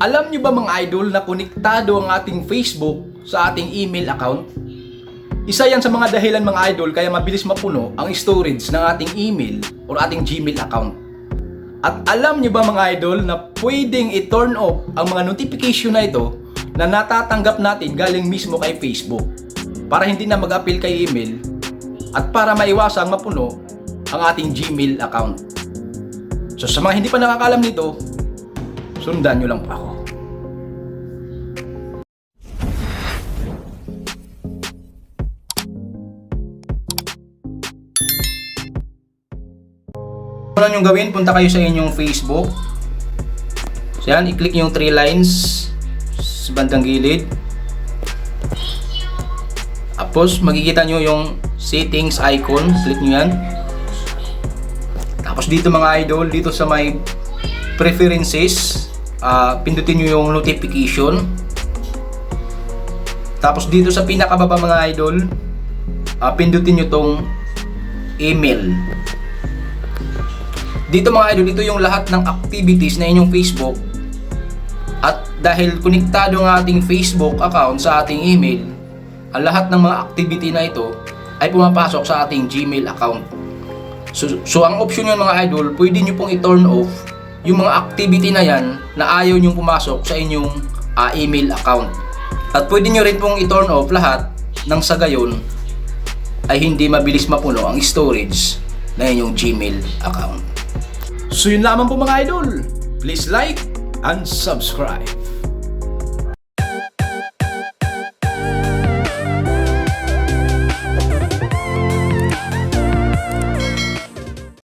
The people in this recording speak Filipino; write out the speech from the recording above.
Alam nyo ba mga idol na konektado ang ating Facebook sa ating email account? Isa yan sa mga dahilan mga idol kaya mabilis mapuno ang storage ng ating email or ating Gmail account. At alam nyo ba mga idol na pwedeng i-turn off ang mga notification na ito na natatanggap natin galing mismo kay Facebook para hindi na mag-appeal kay email at para maiwasang mapuno ang ating Gmail account. So sa mga hindi pa nakakalam nito, sundan nyo lang po ako. Ano nyo gawin? Punta kayo sa inyong Facebook. So yan, i-click yung 3 lines sa bandang gilid. Tapos makikita nyo yung settings icon. Click nyo yan. Tapos dito mga idol, dito sa may preferences, pindutin nyo yung notification. Tapos dito sa pinakababa mga idol, pindutin nyo tong email. Dito mga idol, ito yung lahat ng activities na inyong Facebook. At dahil konektado ang ating Facebook account sa ating email, ang lahat ng mga activity na ito ay pumapasok sa ating Gmail account. So ang option yun mga idol, pwede nyo pong i-turn off yung mga activity na yan na ayaw nyong pumasok sa inyong email account. At pwede nyo rin pong i-turn off lahat nang sa gayon ay hindi mabilis mapuno ang storage na inyong Gmail account. So yun lamang po mga idol. Please like and subscribe.